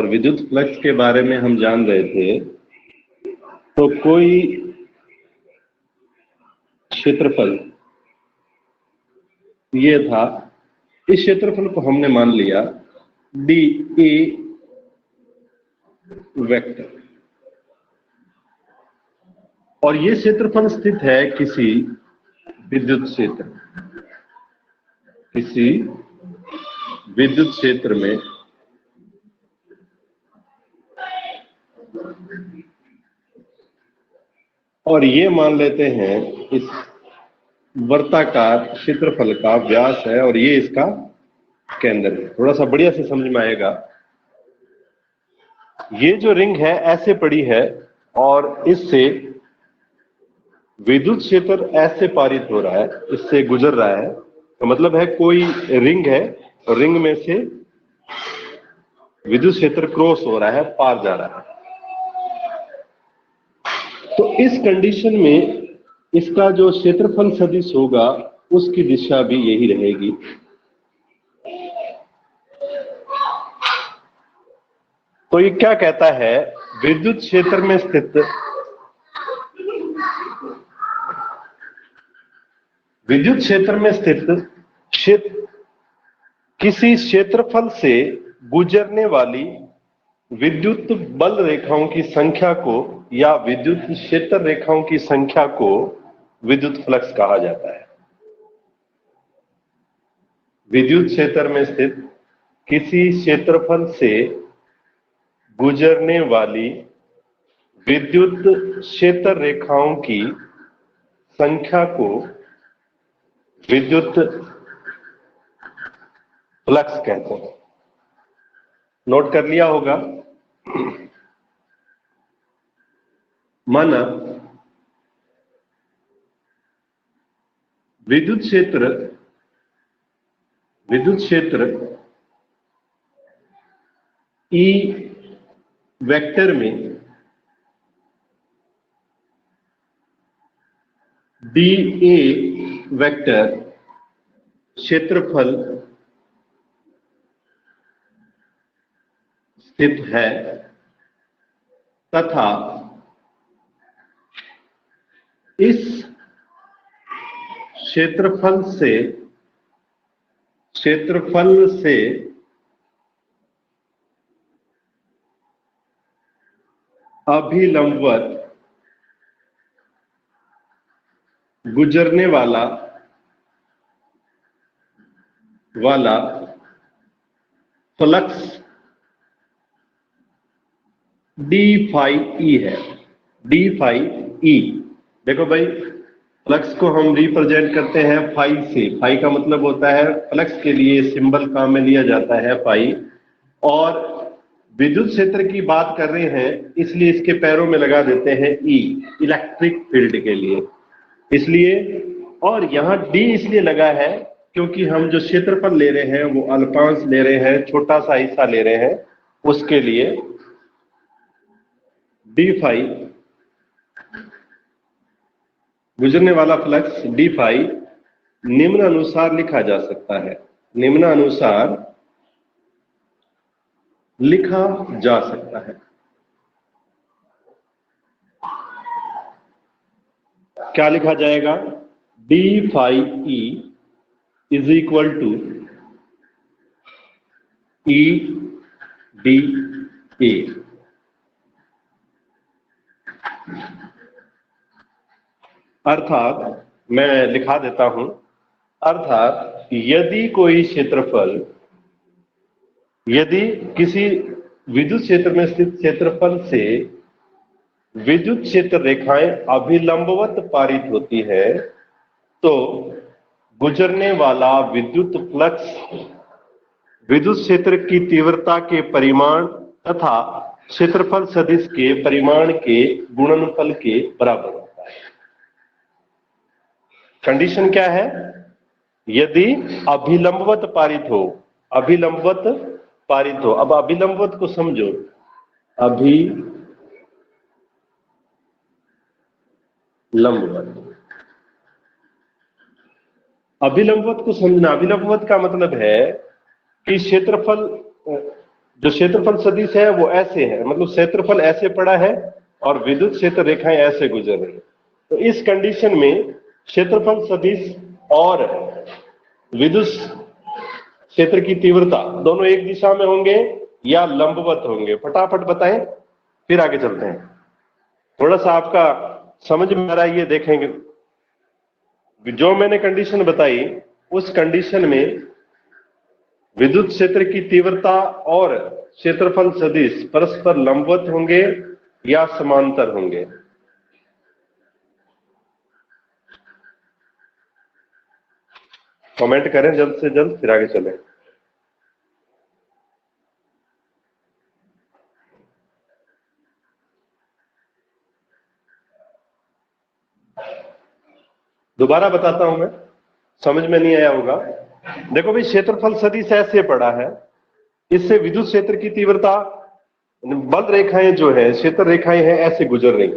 और विद्युत फ्लक्स के बारे में हम जान रहे थे, तो कोई क्षेत्रफल ये था, इस क्षेत्रफल को हमने मान लिया डी ए वेक्टर, और ये क्षेत्रफल स्थित है किसी विद्युत क्षेत्र में, और ये मान लेते हैं इस वर्ताकार क्षेत्रफल का व्यास है और ये इसका केंद्र है। थोड़ा सा बढ़िया से समझ में आएगा। ये जो रिंग है ऐसे पड़ी है और इससे विद्युत क्षेत्र ऐसे पारित हो रहा है, इससे गुजर रहा है। तो मतलब है कोई रिंग है और रिंग में से विद्युत क्षेत्र क्रॉस हो रहा है, पार जा रहा है। तो इस कंडीशन में इसका जो क्षेत्रफल सदिश होगा उसकी दिशा भी यही रहेगी। तो ये क्या कहता है, विद्युत क्षेत्र में स्थित किसी क्षेत्रफल से गुजरने वाली विद्युत बल रेखाओं की संख्या को या विद्युत क्षेत्र रेखाओं की संख्या को विद्युत फ्लक्स कहा जाता है। विद्युत क्षेत्र में स्थित किसी क्षेत्रफल से गुजरने वाली विद्युत क्षेत्र रेखाओं की संख्या को विद्युत फ्लक्स कहते हैं। नोट कर लिया होगा। माना विद्युत क्षेत्र ई वेक्टर में डी ए वेक्टर क्षेत्रफल स्थित है तथा इस क्षेत्रफल से अभिलंबवत गुजरने वाला फ्लक्स डी फाई ई है। डी फाई ई, देखो भाई, फ्लक्स को हम रिप्रेजेंट करते हैं फाई से। फाई का मतलब होता है, फ्लक्स के लिए सिंबल काम में लिया जाता है फाई। और विद्युत क्षेत्र की बात कर रहे हैं इसलिए इसके पैरों में लगा देते हैं ई, इलेक्ट्रिक फील्ड के लिए। इसलिए, और यहां डी इसलिए लगा है क्योंकि हम जो क्षेत्रफल ले रहे हैं वो अल्पांश ले रहे हैं, छोटा सा हिस्सा ले रहे हैं, उसके लिए डी फाई, गुजरने वाला फ्लक्स डी फाई निम्नानुसार लिखा जा सकता है। निम्नानुसार लिखा जा सकता है। क्या लिखा जाएगा? D phi E is equal to E D A. अर्थात, मैं लिखा देता हूं, अर्थात यदि कोई क्षेत्रफल, यदि किसी विद्युत क्षेत्र में स्थित क्षेत्रफल से विद्युत क्षेत्र रेखाएं अभिलंबवत पारित होती है तो गुजरने वाला विद्युत फ्लक्स विद्युत क्षेत्र की तीव्रता के परिमाण तथा क्षेत्रफल सदिश के परिमाण के गुणनफल के बराबर होता है। कंडीशन क्या है? यदि अभिलंबवत पारित हो, अभिलंबवत पारित हो। अब अभिलंबवत को समझो। अभिलंबवत को समझना। अभिलंबवत का मतलब है कि क्षेत्रफल जो क्षेत्रफल सदिश है वो ऐसे है, मतलब क्षेत्रफल ऐसे पड़ा है और विद्युत क्षेत्र रेखाएं ऐसे गुजर रही है। तो इस कंडीशन में क्षेत्रफल सदिश और विद्युत क्षेत्र की तीव्रता दोनों एक दिशा में होंगे या लंबवत होंगे? फटाफट बताएं, फिर आगे चलते हैं। थोड़ा सा आपका समझ में आ रहा है ये देखेंगे। जो मैंने कंडीशन बताई उस कंडीशन में विद्युत क्षेत्र की तीव्रता और क्षेत्रफल सदिश परस्पर लंबवत होंगे या समांतर होंगे? कमेंट करें जल्द से जल्द, फिर आगे चलें। दोबारा बताता हूं मैं, समझ में नहीं आया होगा। देखो भाई, क्षेत्रफल सदिश ऐसे पड़ा है, इससे विद्युत क्षेत्र की तीव्रता, बल रेखाएं जो है, क्षेत्र रेखाएं हैं, ऐसे गुजर रही।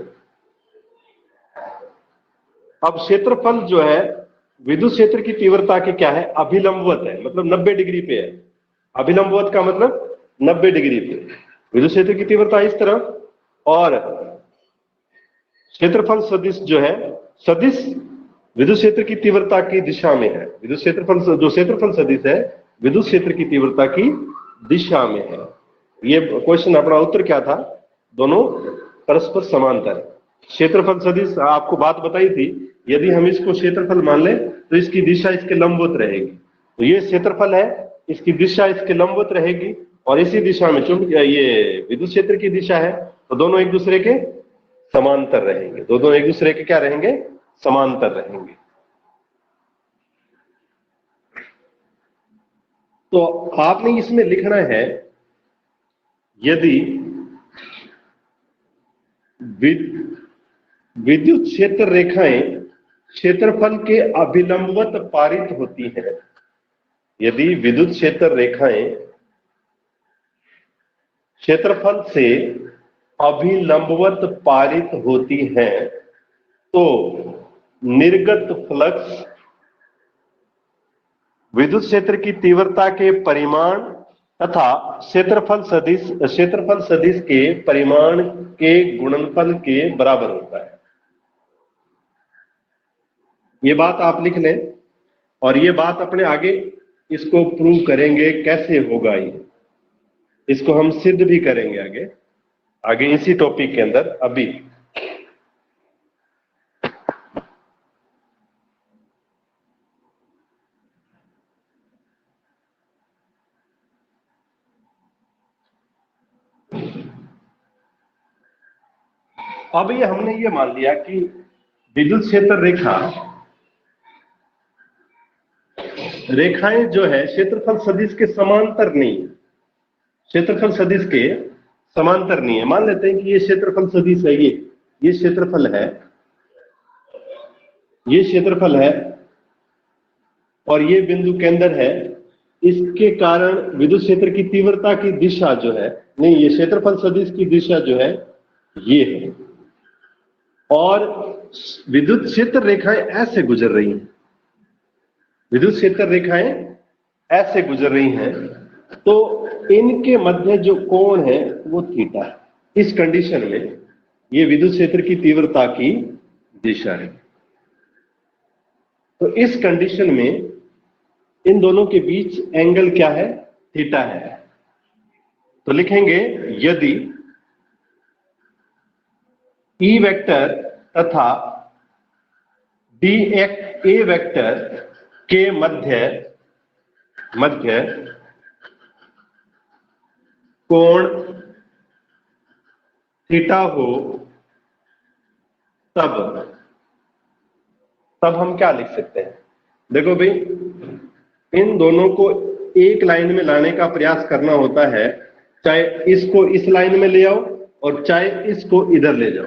अब क्षेत्रफल जो है विद्युत क्षेत्र की तीव्रता के क्या है? अभिलंबवत है, मतलब 90 डिग्री पे है। अभिलंबवत का मतलब 90 डिग्री पे। विद्युत क्षेत्र की तीव्रता इस तरफ और क्षेत्रफल सदिश जो है, सदिश विद्युत क्षेत्र की तीव्रता की दिशा में है। विद्युत क्षेत्रफल, जो क्षेत्रफल सदिश है विद्युत क्षेत्र की तीव्रता की दिशा में है। ये क्वेश्चन, अपना उत्तर क्या था? दोनों परस्पर समांतर। क्षेत्रफल सदिश, आपको बात बताई थी, यदि हम इसको क्षेत्रफल मान लें तो इसकी दिशा इसके लंबवत रहेगी। तो ये क्षेत्रफल है, इसकी दिशा इसके लंबवत रहेगी और इसी दिशा में चूंकि ये विद्युत क्षेत्र की दिशा है तो दोनों एक दूसरे के समांतर रहेंगे। दोनों एक दूसरे के क्या रहेंगे? समांतर रहेंगे। तो आपने इसमें लिखना है, यदि विद्युत क्षेत्र रेखाएं क्षेत्रफल के अभिलंबवत पारित होती हैं, यदि विद्युत क्षेत्र रेखाएं क्षेत्रफल से अभिलंबवत पारित होती हैं तो निर्गत फ्लक्स विद्युत क्षेत्र की तीव्रता के परिमाण तथा क्षेत्रफल सदिश के परिमाण के गुणनफल के बराबर होता है। ये बात आप लिख लें और ये बात अपने आगे इसको प्रूव करेंगे कैसे होगा। ये इसको हम सिद्ध भी करेंगे आगे इसी टॉपिक के अंदर। अभी अब ये हमने ये मान लिया कि विद्युत क्षेत्र रेखाएं जो है क्षेत्रफल सदिश के समांतर नहीं है, क्षेत्रफल सदिश के समांतर नहीं है। मान लेते हैं कि ये क्षेत्रफल सदिश है, ये क्षेत्रफल है, ये क्षेत्रफल है और ये बिंदु केंद्र है। इसके कारण विद्युत क्षेत्र की तीव्रता की दिशा जो है, नहीं, ये क्षेत्रफल सदिश की दिशा जो है ये है और विद्युत क्षेत्र रेखाएं ऐसे गुजर रही हैं, विद्युत क्षेत्र रेखाएं ऐसे गुजर रही हैं, तो इनके मध्य जो कोण है वो थीटा है। इस कंडीशन में ये विद्युत क्षेत्र की तीव्रता की दिशा है। तो इस कंडीशन में इन दोनों के बीच एंगल क्या है? थीटा है। तो लिखेंगे, यदि ई वेक्टर तथा डी ए वेक्टर के मध्य कोण थीटा हो तब हम क्या लिख सकते हैं? देखो भाई, इन दोनों को एक लाइन में लाने का प्रयास करना होता है, चाहे इसको इस लाइन में ले आओ और चाहे इसको इधर ले जाओ,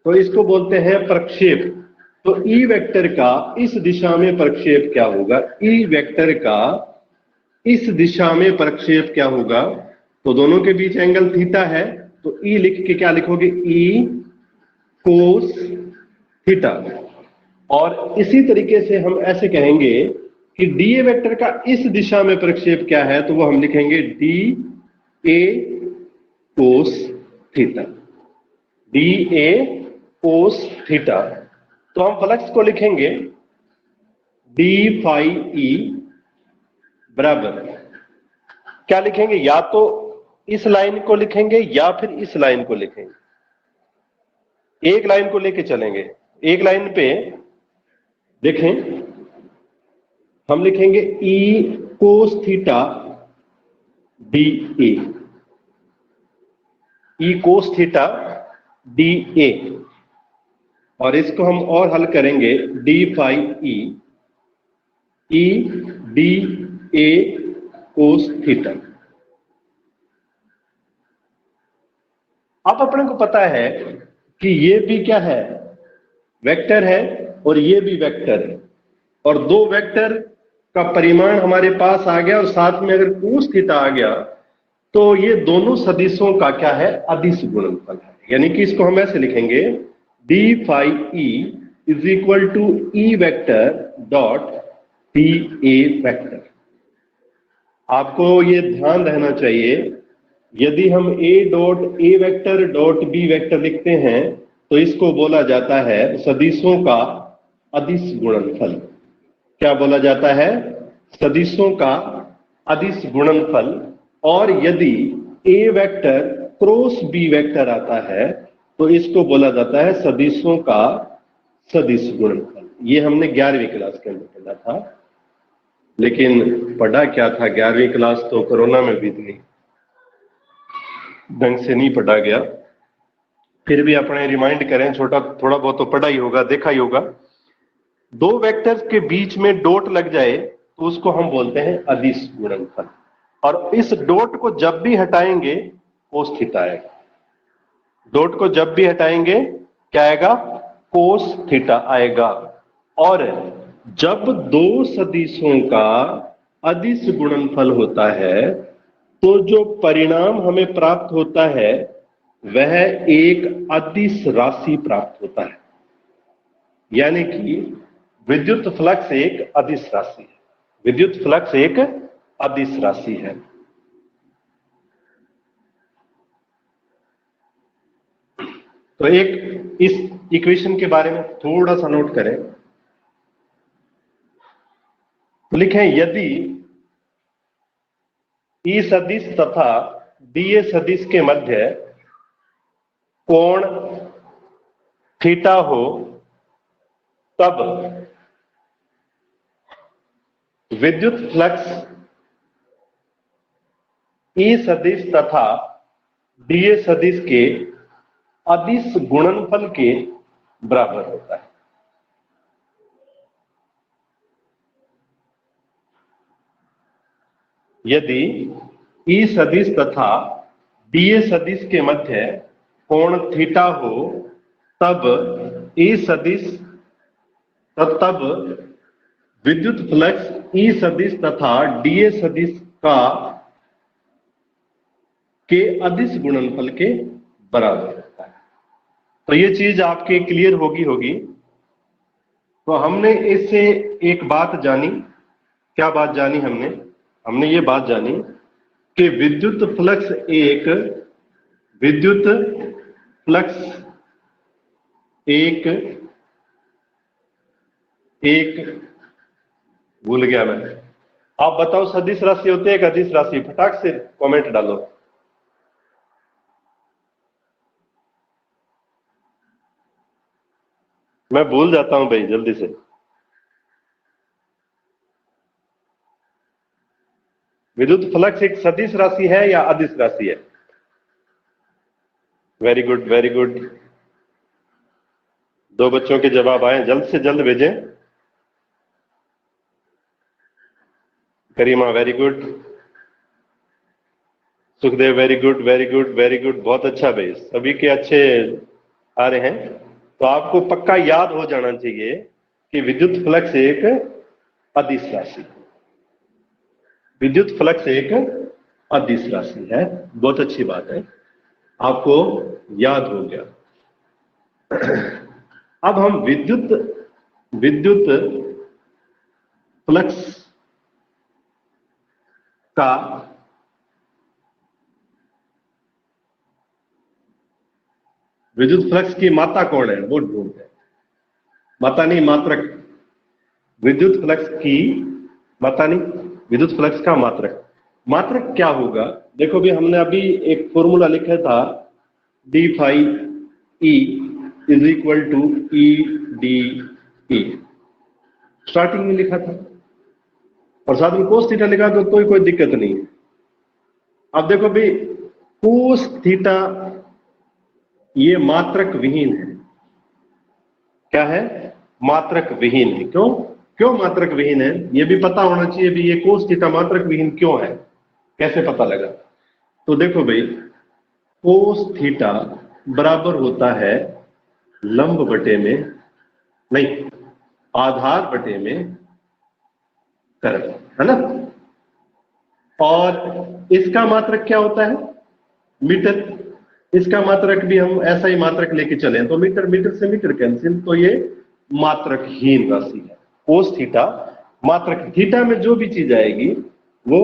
तो इसको बोलते हैं प्रक्षेप। तो ई वेक्टर का इस दिशा में प्रक्षेप क्या होगा? ई वेक्टर का इस दिशा में प्रक्षेप क्या होगा? तो दोनों के बीच एंगल थीटा है, तो ई लिख के क्या लिखोगे? ई कोस थीटा। और इसी तरीके से हम ऐसे कहेंगे कि डी ए वेक्टर का इस दिशा में प्रक्षेप क्या है, तो वो हम लिखेंगे D A cos theta, d A cos theta. तो हम फ्लक्स को लिखेंगे डी फाई ई बराबर, क्या लिखेंगे, या तो इस लाइन को लिखेंगे या फिर इस लाइन को लिखेंगे, एक लाइन को लेके चलेंगे। एक लाइन पे देखें, हम लिखेंगे E cos theta d A, E cos theta d A, और इसको हम और हल करेंगे D phi E D A cos theta. अब अपने को पता है कि ये भी क्या है, वेक्टर है, और ये भी वेक्टर है, और दो वेक्टर का परिमाण हमारे पास आ गया, और साथ में अगर कोस थीटा आ गया तो ये दोनों सदिशों का क्या है, अदिश गुणनफल है। यानी कि इसको हम ऐसे लिखेंगे D phi E is equal to E vector dot D A vector. आपको ये ध्यान रहना चाहिए, यदि हम a dot A vector dot B vector लिखते हैं तो इसको बोला जाता है सदिशों का अदिश गुणनफल। क्या बोला जाता है, सदिशों का अदिश गुणनफल। और यदि a vector cross b vector आता है तो इसको बोला जाता है सदिशों का सदिश गुणनफल। ये हमने 11वीं क्लास के अंदर पढ़ा था, लेकिन पढ़ा क्या था, 11वीं क्लास तो कोरोना में बीत गई, ढंग से नहीं पढ़ा गया। फिर भी अपने रिमाइंड करें, थोड़ा बहुत तो पढ़ा ही होगा, देखा ही होगा। दो वेक्टर्स के बीच में डॉट लग जाए तो उसको हम बोलते हैं अदिश गुणनफल, और इस डॉट को जब भी हटाएंगे कोस थीटा आएगा। डॉट को जब भी हटाएंगे क्या आएगा, कोस थीटा आएगा। और जब दो सदिशों का अदिश गुणनफल होता है तो जो परिणाम हमें प्राप्त होता है वह एक अदिश राशि प्राप्त होता है। यानी कि विद्युत फ्लक्स एक अदिश राशि है, विद्युत फ्लक्स एक अदिश राशि है। तो एक इस इक्वेशन के बारे में थोड़ा सा नोट करें, तो लिखें यदि ई सदिश तथा डीए सदिश के मध्य कोण थीटा हो तब विद्युत फ्लक्स ई सदिश तथा डीए सदिश के अदिश गुणनफल के बराबर होता है। यदि ई सदिश तथा डीए सदिश के मध्य कोण थीटा हो तब ई सदिश तब विद्युत फ्लक्स ई सदिश तथा डीए सदिश का के अदिश गुणनफल के बराबर होता है। तो ये चीज आपके क्लियर होगी। तो हमने इससे एक बात जानी, क्या बात जानी हमने ये बात जानी कि विद्युत फ्लक्स एक भूल गया मैं, आप बताओ सदिश राशि होती है एक अदिश राशि, फटाक से कमेंट डालो। मैं भूल जाता हूं भाई जल्दी से। विद्युत फ्लक्स एक सदिश राशि है या अदिश राशि है? वेरी गुड वेरी गुड, दो बच्चों के जवाब आए, जल्द से जल्द भेजें। Karima very good, Sukhdev very good very good very good, बहुत अच्छा भाई, सभी के अच्छे आ रहे हैं। तो आपको पक्का याद हो जाना चाहिए कि विद्युत फ्लक्स एक अदिश राशि, विद्युत फ्लक्स एक अदिश राशि है। बहुत अच्छी बात है, आपको याद हो गया। अब हम विद्युत फ्लक्स का विद्युत फ्लक्स की मात्रा कौन है वो ढूंढते हैं, मात्रा नहीं मात्रक, विद्युत फ्लक्स की मात्रा नहीं, विद्युत फ्लक्स का मात्रक। मात्रक क्या होगा, देखो भी हमने अभी एक फॉर्मूला लिखा था D phi E is equal to E D E, starting में लिखा था, और साथ में कोस थीटा लिखा तो कोई दिक्कत नहीं है। अब देखो भी कोस थीटा ये मात्रक विहीन है, क्या है, मात्रक विहीन है। क्यों मात्रक विहीन है, ये भी पता होना चाहिए भी ये कोस थीटा मात्रक विहीन क्यों है, कैसे पता लगा। तो देखो भाई कोस थीटा बराबर होता है लंब बटे में, नहीं आधार बटे में करण, है ना। और इसका मात्रक क्या होता है, मीटर। इसका मात्रक भी हम ऐसा ही मात्रक लेके चले तो मीटर, मीटर से मीटर कैंसिल, तो ये मात्रकहीन राशि है। कोस थीटा मात्रक, थीटा में जो भी चीज आएगी वो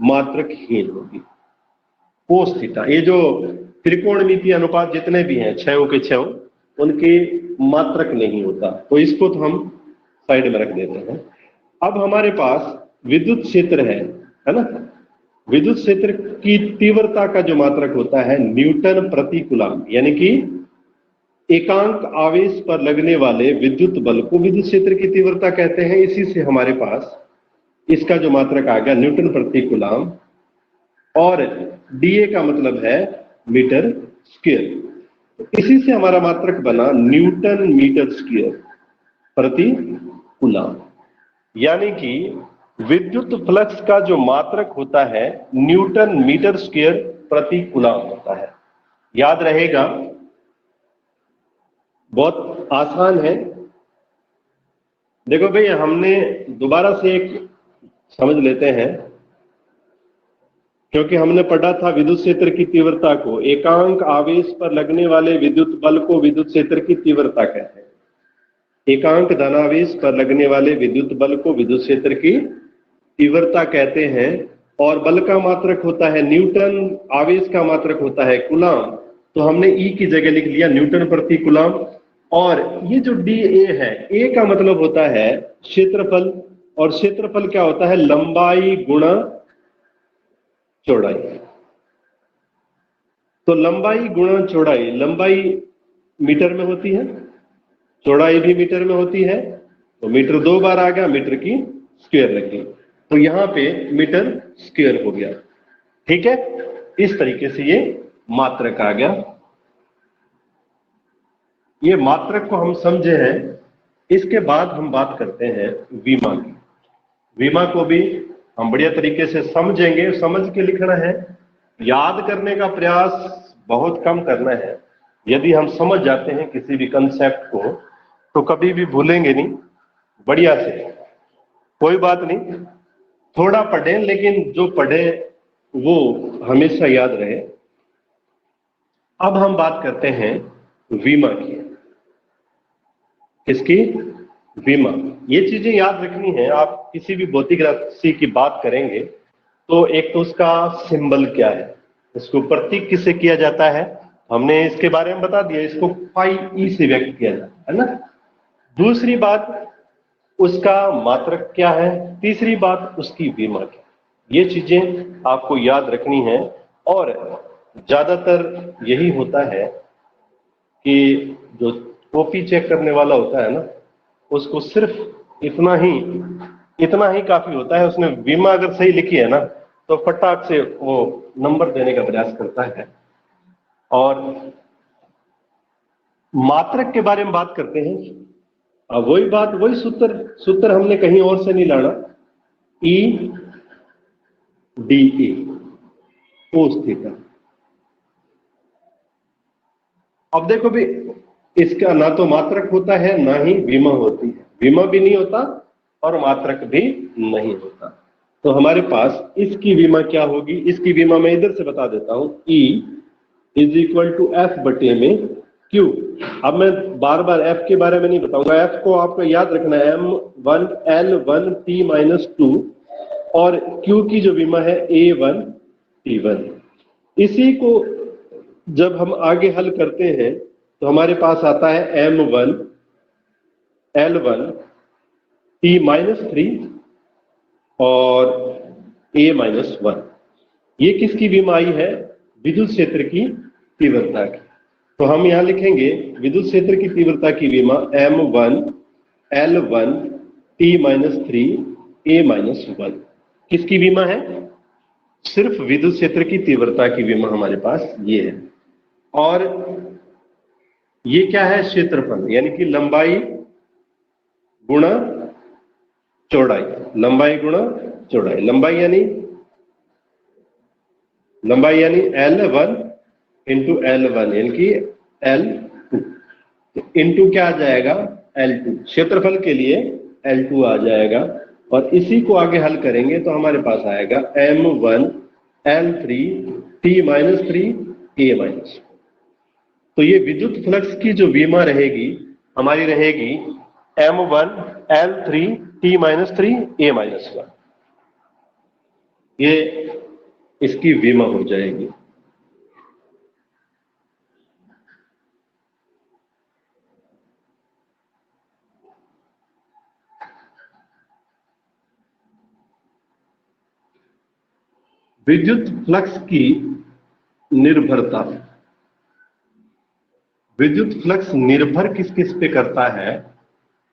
मात्रकहीन होगी। कोस थीटा, ये जो त्रिकोणमितीय अनुपात जितने भी हैं छयों के छयों, उनके मात्रक नहीं होता, तो इसको तो हम साइड में रख देते हैं। अब हमारे पास विद्युत क्षेत्र है ना। विद्युत क्षेत्र की तीव्रता का जो मात्रक होता है न्यूटन प्रति कूलम, यानी कि एकांक आवेश पर लगने वाले विद्युत बल को विद्युत क्षेत्र की तीव्रता कहते हैं। इसी से हमारे पास इसका जो मात्रक आ गया न्यूटन प्रति कूलम, और डीए का मतलब है मीटर स्क्वायर, इसी से हमारा मात्रक बना न्यूटन मीटर स्क्वायर प्रति कूलम। यानी कि विद्युत फ्लक्स का जो मात्रक होता है न्यूटन मीटर स्क्वायर प्रति कूलम होता है। याद रहेगा, बहुत आसान है। देखो भाई हमने दोबारा से एक समझ लेते हैं, क्योंकि हमने पढ़ा था विद्युत क्षेत्र की तीव्रता को, एकांक आवेश पर लगने वाले विद्युत बल को विद्युत क्षेत्र की तीव्रता कहते हैं। एकांक धनावेश पर लगने वाले विद्युत बल को विद्युत क्षेत्र की तीव्रता कहते हैं। और बल का मात्रक होता है न्यूटन, आवेश का मात्रक होता है कूलम, तो हमने ई की जगह लिख लिया न्यूटन प्रति कूलम। और ये जो डी ए है, ए का मतलब होता है क्षेत्रफल, और क्षेत्रफल क्या होता है, लंबाई गुणा चौड़ाई। तो लंबाई गुणा चौड़ाई, लंबाई मीटर में होती है, चौड़ाई भी मीटर में होती है, तो मीटर दो बार आ गया, मीटर की स्क्वायर लगी, तो यहां पे मीटर स्क्वायर हो गया। ठीक है, इस तरीके से ये मात्रक आ गया। ये मात्रक को हम समझे हैं। इसके बाद हम बात करते हैं विमा की। विमा को भी हम बढ़िया तरीके से समझेंगे, समझ के लिखना है, याद करने का प्रयास बहुत कम करना है। यदि हम समझ जाते हैं किसी भी कंसेप्ट को तो कभी भी भूलेंगे नहीं, बढ़िया से। कोई बात नहीं, थोड़ा पढ़ें, लेकिन जो पढ़े वो हमेशा याद रहे। अब हम बात करते हैं विमा की। किसकी, विमा। ये चीजें याद रखनी है। आप किसी भी भौतिक राशि की बात करेंगे तो एक तो उसका सिंबल क्या है, इसको प्रतीक किससे किया जाता है, हमने इसके बारे में बता दिया, इसको फाई ई से व्यक्त किया जाता है ना। दूसरी बात उसका मात्रक क्या है, तीसरी बात उसकी विमा क्या, ये चीजें आपको याद रखनी है। और ज्यादातर यही होता है कि जो कॉपी चेक करने वाला होता है ना, उसको सिर्फ इतना ही काफी होता है। उसने विमा अगर सही लिखी है ना तो फटाक से वो नंबर देने का प्रयास करता है। और मात्रक के बारे में बात करते हैं, अब वही बात, वही सूत्र हमने कहीं और से नहीं लाना, E D A cos theta. अब देखो भी इसका ना तो मात्रक होता है ना ही विमा होती है, विमा भी नहीं होता और मात्रक भी नहीं होता। तो हमारे पास इसकी विमा क्या होगी, इसकी विमा मैं इधर से बता देता हूं, E is equal to F बटे में क्यू। अब मैं बार बार एफ के बारे में नहीं बताऊंगा, एफ को आपको याद रखना है M1 L1 T-2, और क्यू की जो विमा है A1 T1। इसी को जब हम आगे हल करते हैं तो हमारे पास आता है M1 L1 T-3 और A-1। ये किसकी विमा आई है? विद्युत क्षेत्र की तीव्रता की। तो हम यहां लिखेंगे विद्युत क्षेत्र की तीव्रता की विमा M1 L1 T-3 A-1। किसकी विमा है? सिर्फ विद्युत क्षेत्र की तीव्रता की विमा हमारे पास ये है। और ये क्या है? क्षेत्रफल, यानी कि लंबाई गुणा चौड़ाई। लंबाई गुणा चौड़ाई। लंबाई यानी L1 इंटू L1 यानी कि L2। तो इंटू क्या आ जाएगा? L2। क्षेत्रफल के लिए L2 आ जाएगा। और इसी को आगे हल करेंगे तो हमारे पास आएगा M1 L3 T-3 A-। तो ये विद्युत फ्लक्स की जो विमा रहेगी हमारी रहेगी M1 L3 T-3 A-1। ये इसकी विमा हो जाएगी। विद्युत फ्लक्स की निर्भरता। विद्युत फ्लक्स निर्भर किस किस पे करता है,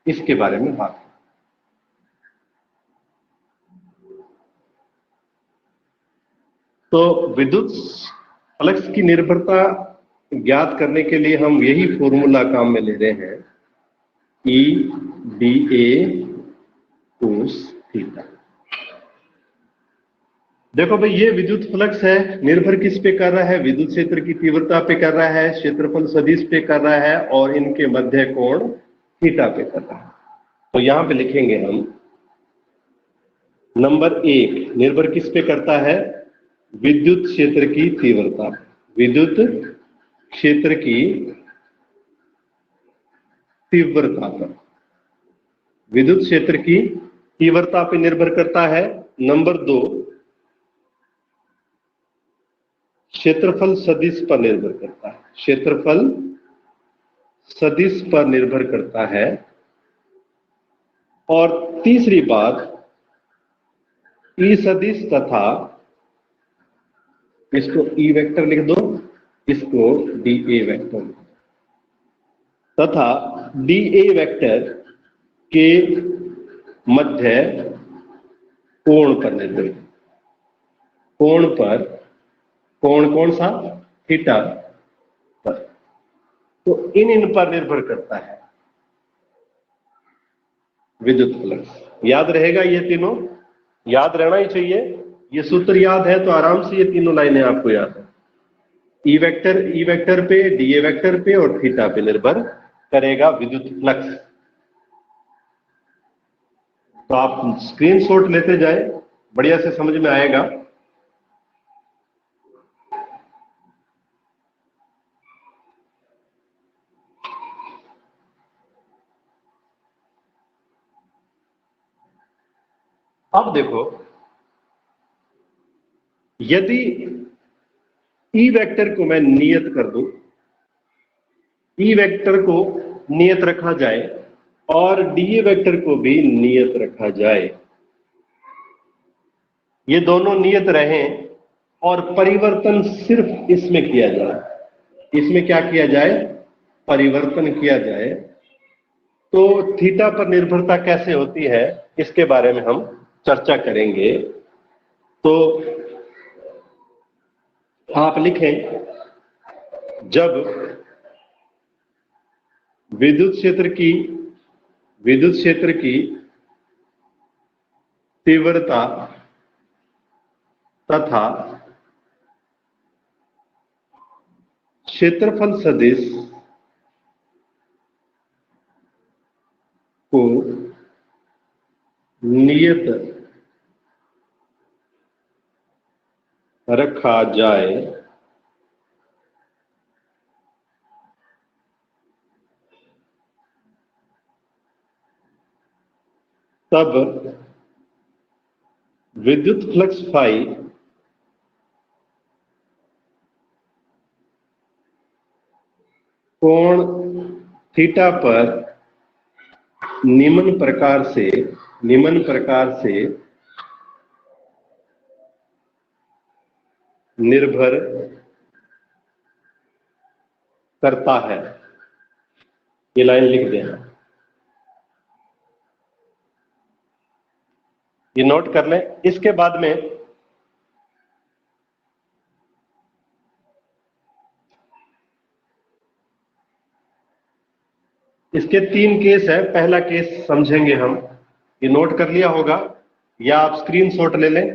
इसके बारे में बात। तो विद्युत फ्लक्स की निर्भरता ज्ञात करने के लिए हम यही फॉर्मूला काम में ले रहे हैं, EDA cos थीटा। देखो भाई, ये विद्युत फ्लक्स है, निर्भर किस पे कर रहा है? विद्युत क्षेत्र की तीव्रता पे कर रहा है, क्षेत्रफल सदिश पे कर रहा है और इनके मध्य कोण थीटा पे कर रहा है। तो यहां पे लिखेंगे हम नंबर 1 निर्भर किस पे करता है? विद्युत क्षेत्र की तीव्रता। विद्युत क्षेत्र की तीव्रता पर, विद्युत क्षेत्र की तीव्रता पे निर्भर करता है। नंबर 2 क्षेत्रफल सदिश पर निर्भर करता है। क्षेत्रफल सदिश पर निर्भर करता है। और तीसरी बात, ई सदिश तथा, इसको ई वेक्टर लिख दो, इसको डीए वेक्टर, तथा डीए वेक्टर के मध्य कोण पर निर्भर। कोण पर, कोण कौन सा? थीटा पर। तो इन पर निर्भर करता है विद्युत फ्लक्स। याद रहेगा? ये तीनों याद रहना ही चाहिए। ये सूत्र याद है तो आराम से ये तीनों लाइनें आपको याद है। ई वेक्टर पे, डीए वेक्टर पे और थीटा पे निर्भर करेगा विद्युत फ्लक्स। तो आप स्क्रीनशॉट लेते जाए, बढ़िया से समझ में आएगा। अब देखो, यदि ई वेक्टर को मैं नियत कर दूं, ई वेक्टर को नियत रखा जाए और डीए वेक्टर को भी नियत रखा जाए, ये दोनों नियत रहें और परिवर्तन सिर्फ इसमें किया जाए। इसमें क्या किया जाए? परिवर्तन किया जाए। तो थीटा पर निर्भरता कैसे होती है, इसके बारे में हम चर्चा करेंगे। तो आप लिखें, जब विद्युत क्षेत्र की तीव्रता तथा क्षेत्रफल सदिश को नियत रखा जाए, तब विद्युत फ्लक्स फाई कोण थीटा पर निम्न प्रकार से निर्भर करता है। ये लाइन लिख देना, ये नोट कर लें। इसके बाद में इसके 3 केस है। पहला केस समझेंगे हम, ये नोट कर लिया होगा या आप स्क्रीनशॉट ले लें।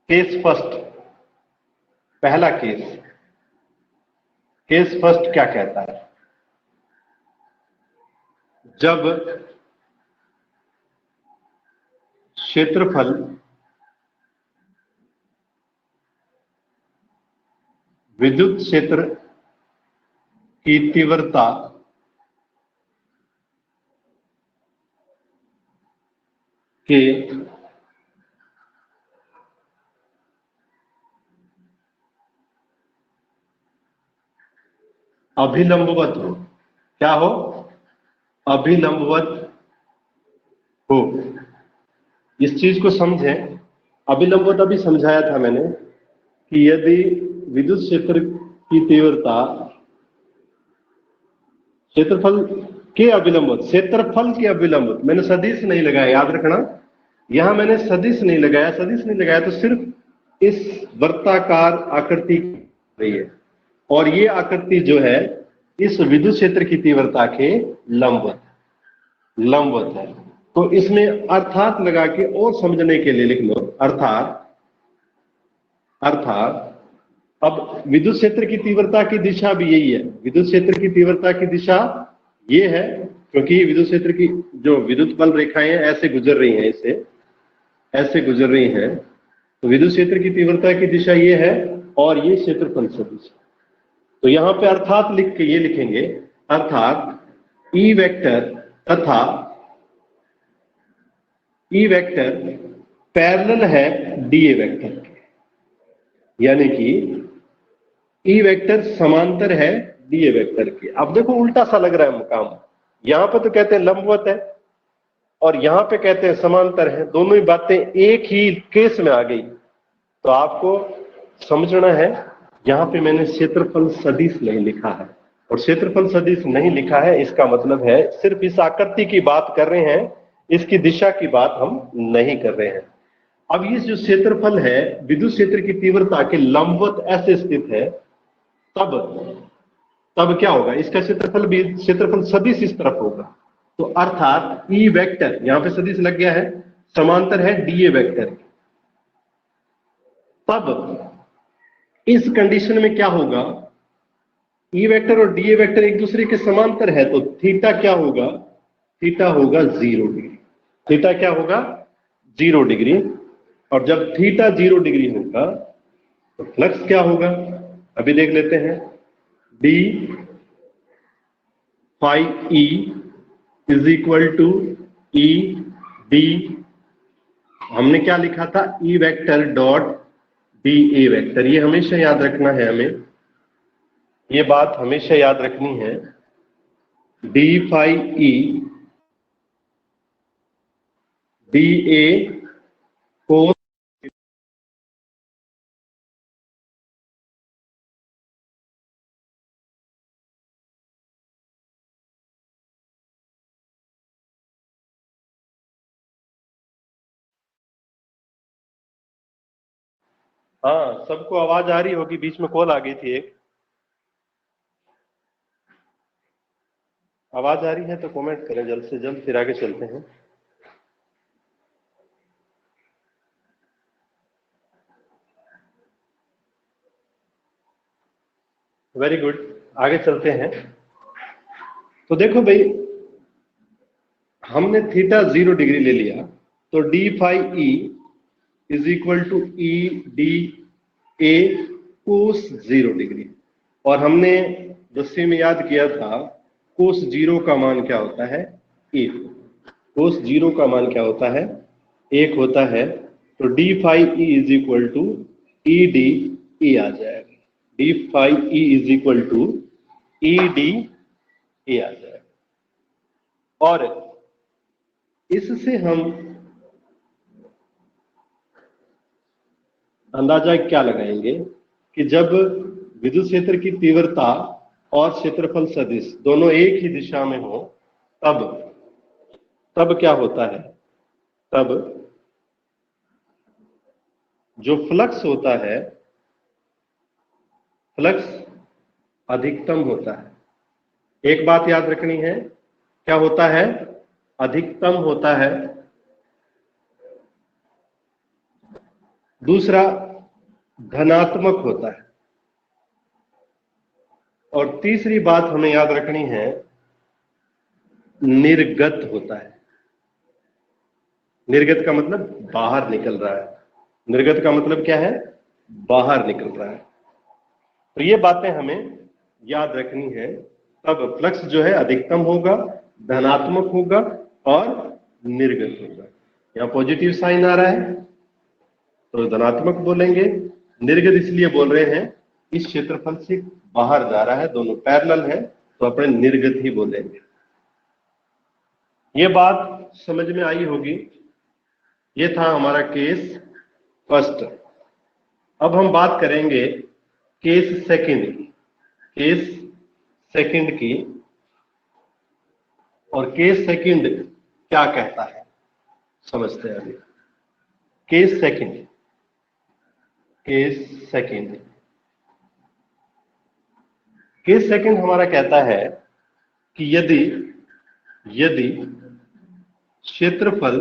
केस फर्स्ट, पहला केस फर्स्ट क्या कहता है? जब क्षेत्रफल विद्युत क्षेत्र की तीव्रता के अभिलंबवत हो, क्या हो? अभिलंबवत हो। इस चीज को समझें। अभिलंबवत अभी समझाया था मैंने कि यदि विद्युत क्षेत्र की तीव्रता क्षेत्रफल के अभिलंबवत, मैंने सदिश नहीं लगाया, याद रखना। यहां मैंने सदिश नहीं लगाया तो सिर्फ इस वृत्ताकार आकृति रही है, और ये आकृति जो है इस विद्युत क्षेत्र की तीव्रता के लंबवत है। तो इसमें अर्थात लगा के और समझने के लिए लिख लो, अर्थात अब विद्युत क्षेत्र की तीव्रता की दिशा भी यही है। विद्युत क्षेत्र की तीव्रता की दिशा ये है, क्योंकि विद्युत क्षेत्र की जो विद्युत बल रेखाएं ऐसे गुजर रही हैं, इससे ऐसे गुजर रही हैं, तो विद्युत क्षेत्र की तीव्रता की दिशा ये है और ये क्षेत्रफल सदिश। तो यहां पे अर्थात लिख के ये लिखेंगे, अर्थात ई वेक्टर तथा ई वेक्टर पैरेलल है डीए वेक्टर के, यानी कि ई वेक्टर समांतर है डीए वेक्टर के। अब देखो उल्टा सा लग रहा है मुकाम, यहां पे तो कहते हैं लंबवत है और यहां पे कहते हैं समांतर है, दोनों ही बातें एक ही केस में आ गई। तो आपको समझना है, यहां पे मैंने क्षेत्रफल सदिश नहीं लिखा है, और क्षेत्रफल सदिश नहीं लिखा है इसका मतलब है सिर्फ इस आकृति की बात कर रहे हैं, इसकी दिशा की बात हम नहीं कर रहे हैं। अब ये जो क्षेत्रफल है विद्युत क्षेत्र की तीव्रता के लंबवत ऐसे स्थित है, तब क्या होगा? इसका क्षेत्रफल सदिश इस तरफ होगा। तो अर्थात ई वेक्टर, यहां पे सदिश लग गया है, समांतर है डीए वेक्टर। तब इस कंडीशन में क्या होगा? ई वेक्टर और डीए वेक्टर एक दूसरे के समांतर है, तो थीटा क्या होगा? थीटा होगा 0 डिग्री। थीटा क्या होगा? 0 डिग्री। और जब थीटा 0 डिग्री होगा तो फ्लक्स क्या होगा? अभी देख लेते हैं। D phi E is equal to E D, हमने क्या लिखा था? E vector dot D A vector. ये हमेशा याद रखना है हमें, ये बात हमेशा याद रखनी है। D phi E D A cos हाँ, सबको आवाज आ रही होगी, बीच में कॉल आ गई थी एक। आवाज आ रही है तो कमेंट करें जल्द से जल्द, फिर आगे चलते हैं। वेरी गुड, आगे चलते हैं। तो देखो भाई, हमने थीटा 0 डिग्री ले लिया, तो D phi E is equal to E D A cos 0 degree. और हमने 10वीं में याद किया था कोस 0 का मान क्या होता है? 1। कोस 0 का मान क्या होता है? 1 होता है। तो D phi E is equal to E D A आ जाएगा। D phi E is equal to EDA आ जाएगा। और इससे हम अंदाजा क्या लगाएंगे कि जब विद्युत क्षेत्र की तीव्रता और क्षेत्रफल सदिश दोनों एक ही दिशा में हो तब क्या होता है, तब जो फ्लक्स होता है, फ्लक्स अधिकतम होता है। एक बात याद रखनी है, क्या होता है, अधिकतम होता है। दूसरा धनात्मक होता है। और तीसरी बात हमें याद रखनी है, निर्गत होता है। निर्गत का मतलब बाहर निकल रहा है। निर्गत का मतलब क्या है, बाहर निकल रहा है। तो ये बातें हमें याद रखनी है। तब फ्लक्स जो है अधिकतम होगा, धनात्मक होगा और निर्गत होगा। यहां पॉजिटिव साइन आ रहा है तो धनात्मक बोलेंगे, निर्गत इसलिए बोल रहे हैं इस क्षेत्रफल से बाहर जा रहा है, दोनों पैरेलल है तो अपने निर्गत ही बोलेंगे। ये बात समझ में आई होगी। ये था हमारा केस फर्स्ट। अब हम बात करेंगे केस सेकंड की। केस सेकंड की, और केस सेकंड क्या कहता है समझते हैं अभी। Case second, case second, case second हमारा कहता है कि यदि क्षेत्रफल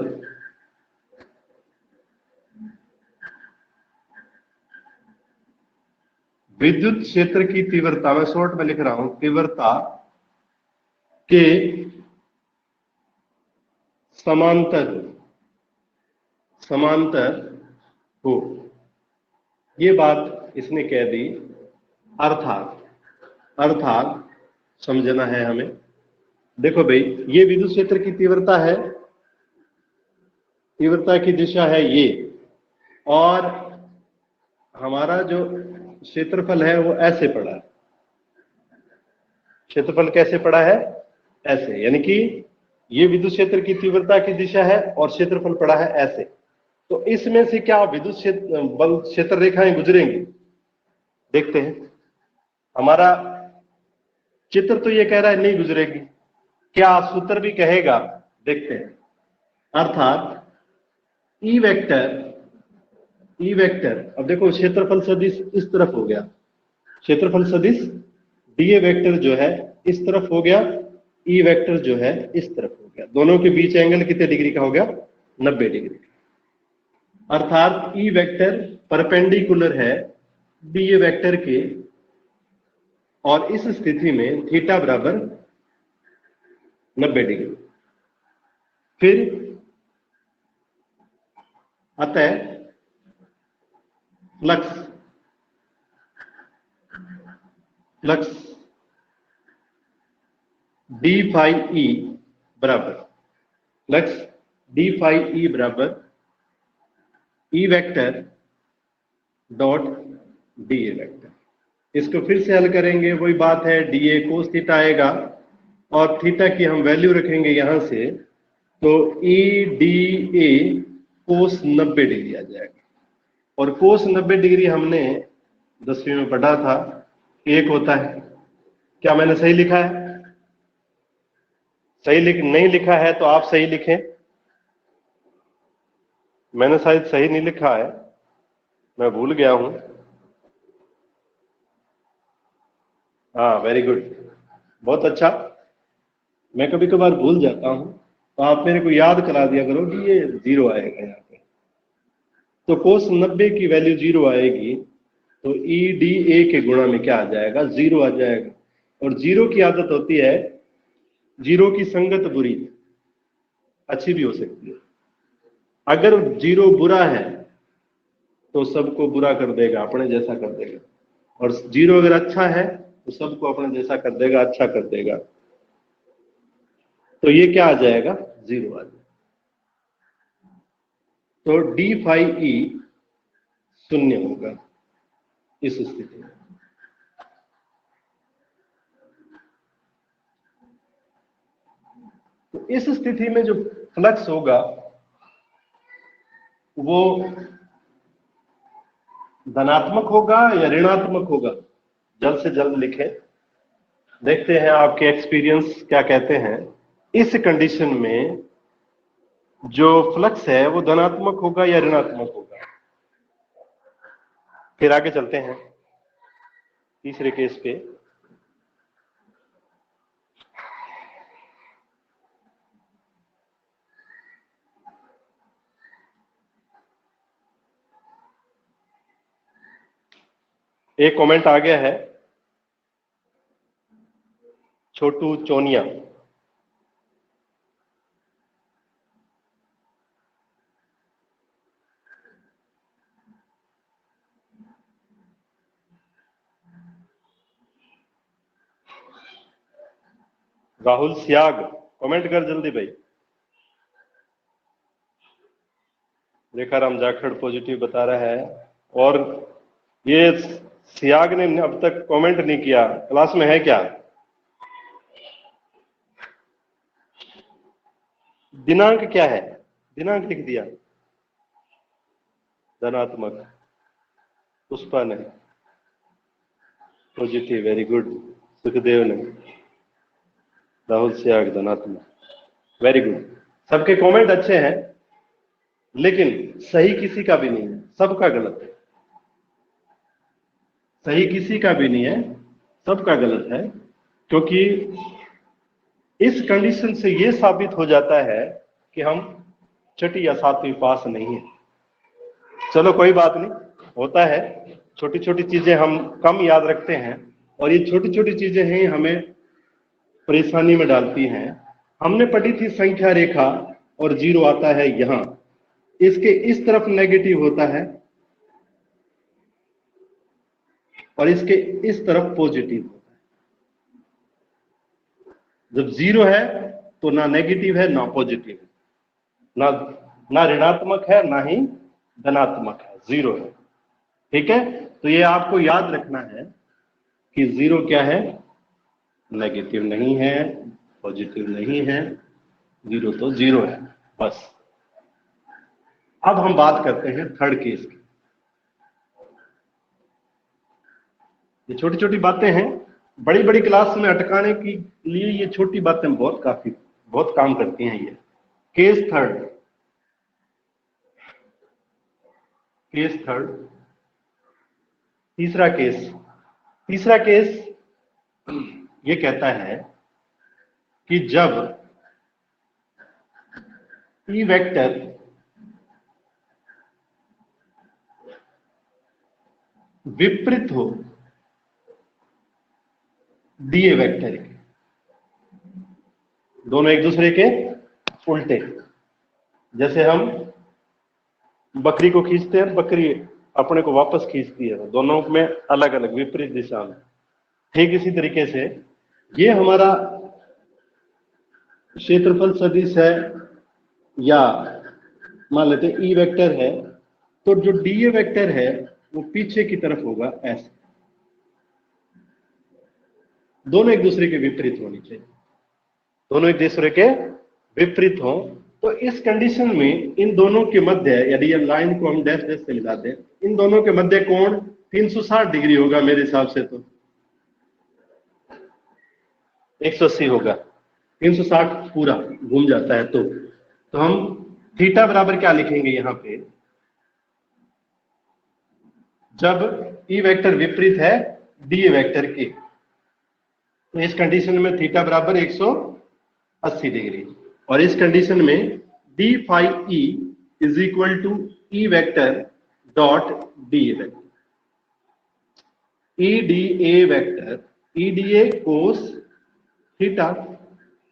विद्युत क्षेत्र की तीव्रता, मैं शॉर्ट में लिख रहा हूं, तीव्रता के समांतर हो, ये बात इसने कह दी। अर्थात समझना है हमें। देखो भाई, ये विद्युत क्षेत्र की तीव्रता है, तीव्रता की दिशा है ये, और हमारा जो क्षेत्रफल है वो ऐसे पड़ा है। क्षेत्रफल कैसे पड़ा है, ऐसे, यानी कि ये विद्युत क्षेत्र की तीव्रता की दिशा है और क्षेत्रफल पड़ा है ऐसे। तो इसमें से क्या विद्युत क्षेत्र बल क्षेत्र रेखाएं गुजरेंगी, देखते हैं। हमारा चित्र तो ये कह रहा है नहीं गुजरेगी, क्या सूत्र भी कहेगा, देखते हैं। अर्थात ई वेक्टर, अब देखो क्षेत्रफल सदिश इस तरफ हो गया, क्षेत्रफल सदिश डीए वेक्टर जो है इस तरफ हो गया, ई वेक्टर जो है इस तरफ हो गया। दोनों के बीच एंगल कितने डिग्री का हो गया, 90 डिग्री का। अर्थात ई वेक्टर परपेंडिकुलर है डीए वेक्टर के, और इस स्थिति में थीटा बराबर 90 डिग्री। फिर अतः फ्लक्स डी फाई ई बराबर, फ्लक्स डी फाई ई बराबर ई वेक्टर डॉट डीए वेक्टर। इसको फिर से हल करेंगे, वही बात है, डीए कोस थीटा आएगा और थीटा की हम वैल्यू रखेंगे यहां से, तो E D A cos 90 degree आ जाएगा। और कोस 90 डिग्री हमने 10वीं में पढ़ा था, एक होता है। क्या मैंने सही लिखा है, नहीं लिखा है तो आप सही लिखें, मैंने शायद सही नहीं लिखा है, मैं भूल गया हूं। हाँ, वेरी गुड, बहुत अच्छा। मैं कभी कभार भूल जाता हूं तो आप मेरे को याद करा दिया करो कि ये 0 आएगा यहाँ पे। तो कोस 90 की वैल्यू 0 आएगी, तो ई डी ए के गुणा में क्या आ जाएगा, 0 आ जाएगा। और 0 की आदत होती है, 0 की संगत बुरी, अच्छी भी हो सकती है। अगर 0 बुरा है तो सबको बुरा कर देगा, अपने जैसा कर देगा, और 0 अगर अच्छा है तो सबको अपने जैसा कर देगा, अच्छा कर देगा। तो ये क्या आ जाएगा, 0 आ जाएगा। तो डी फाई ई 0 होगा इस स्थिति में। इस स्थिति में जो फ्लक्स होगा वो धनात्मक होगा या ऋणात्मक होगा? जल्द से जल्द लिखें। देखते हैं आपके एक्सपीरियंस क्या कहते हैं। इस कंडीशन में जो फ्लक्स है वो धनात्मक होगा या ऋणात्मक होगा? फिर आगे चलते हैं तीसरे केस पे। एक कमेंट आ गया है, छोटू चोनिया। राहुल सियाग, कमेंट कर जल्दी भाई। रेखाराम जाखड़ पॉजिटिव बता रहा है, और ये सियाग ने अब तक कमेंट नहीं किया। क्लास में है क्या? दिनांक क्या है? दिनांक लिख दिया। धनात्मक। पुष्पा ने पॉजिटिव, वेरी गुड। सुखदेव ने, राहुल सियाग धनात्मक, वेरी गुड। सबके कमेंट अच्छे हैं, लेकिन सही किसी का भी नहीं है, सबका गलत है। सही किसी का भी नहीं है, सबका गलत है। क्योंकि इस कंडीशन से यह साबित हो जाता है कि हम छठी या सातवीं पास नहीं है। चलो कोई बात नहीं, होता है। छोटी छोटी चीजें हम कम याद रखते हैं, और ये छोटी छोटी चीजें हैं हमें परेशानी में डालती हैं। हमने पढ़ी थी संख्या रेखा, और जीरो आता है यहां, इसके इस तरफ नेगेटिव होता है और इसके इस तरफ पॉजिटिव होता है। जब जीरो है तो ना नेगेटिव है ना पॉजिटिव है, ना ऋणात्मक है ना ही धनात्मक है, जीरो है। ठीक है, तो ये आपको याद रखना है कि जीरो क्या है? नेगेटिव नहीं है, पॉजिटिव नहीं है, जीरो तो जीरो है बस। अब हम बात करते हैं थर्ड केस की। ये छोटी छोटी बातें हैं, बड़ी बड़ी क्लास में अटकाने के लिए ये छोटी बातें बहुत काम करती हैं। ये केस थर्ड, तीसरा केस ये कहता है कि जब ई वेक्टर विपरीत हो दिए वेक्टर के, दोनों एक दूसरे के उल्टे। जैसे हम बकरी को खींचते हैं, बकरी अपने को वापस खींचती है, दोनों में अलग अलग विपरीत दिशा में। ठीक इसी तरीके से ये हमारा क्षेत्रफल सदिश है, या मान लेते हैं ई वेक्टर है, तो जो डी वेक्टर है वो पीछे की तरफ होगा ऐसे। दोनों एक दूसरे के विपरीत होनी चाहिए, दोनों एक दूसरे के विपरीत हो। तो इस कंडीशन में इन दोनों के मध्य, यदि ये लाइन को हम डैश डैश से मिला दें, इन दोनों के मध्य कोण 360 डिग्री होगा मेरे हिसाब से। तो 180 होगा, 360 पूरा घूम जाता है। तो हम थीटा बराबर क्या लिखेंगे यहां पे? जब ई वेक्टर विपरीत है डी वेक्टर के, तो इस कंडीशन में थीटा बराबर 180 डिग्री, और इस कंडीशन में D phi E is equal to E vector dot D vector. E D A vector, E D A cos theta,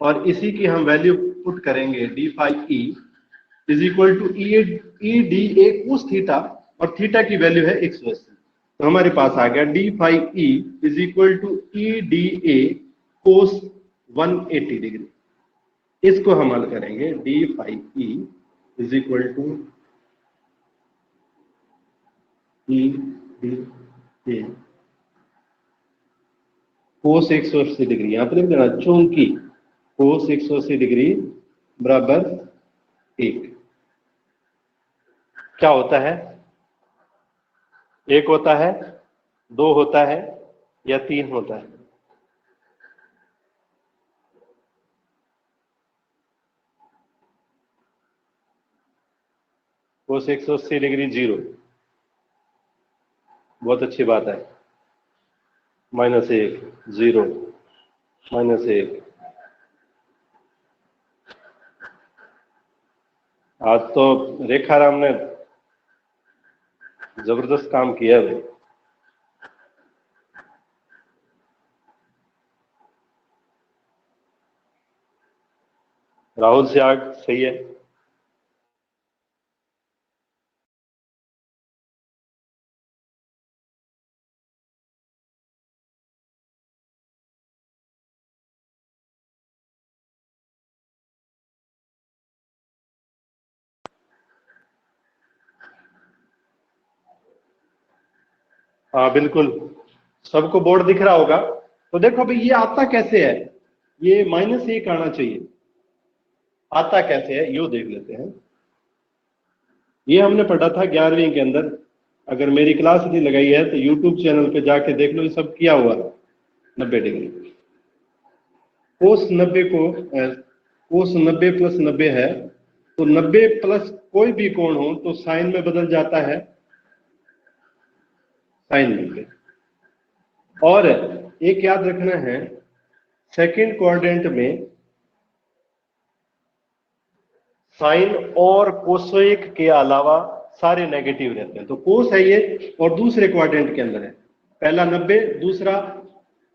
और इसी की हम वैल्यू पुट करेंगे D phi E is equal to E D A cos theta, और theta की value है 180। तो हमारे पास आ गया D phi E is equal to E D A cos 180 degree. इसको हम हल करेंगे, D phi E is equal to E D A cos 180 degree, यहां पर लिख देना चूंकि कोस 180 डिग्री बराबर 1। क्या होता है? 1 होता है, 2 होता है या 3 होता है? कोस 180 डिग्री 0, बहुत अच्छी बात है। -1, 0, -1। आज तो रेखा राम ने जबरदस्त काम किया है। राहुल से आग सही है। हाँ बिल्कुल, सबको बोर्ड दिख रहा होगा। तो देखो भाई ये आता कैसे है, ये -1 आना चाहिए। आता कैसे है यो देख लेते हैं। ये हमने पढ़ा था 11वीं के अंदर। अगर मेरी क्लास नहीं लगाई है तो यूट्यूब चैनल पे जाके देख लो, ये सब किया हुआ है। 90 डिग्री कोस 90 को कोस 90 + 90 है, तो 90 प्लस कोई भी कोण हो तो साइन में बदल जाता है, साइन 90। और एक याद रखना है, सेकंड क्वाड्रेंट में साइन और कोसेक के अलावा सारे नेगेटिव रहते हैं। तो कोस है ये और दूसरे क्वाड्रेंट के अंदर है। पहला 90, दूसरा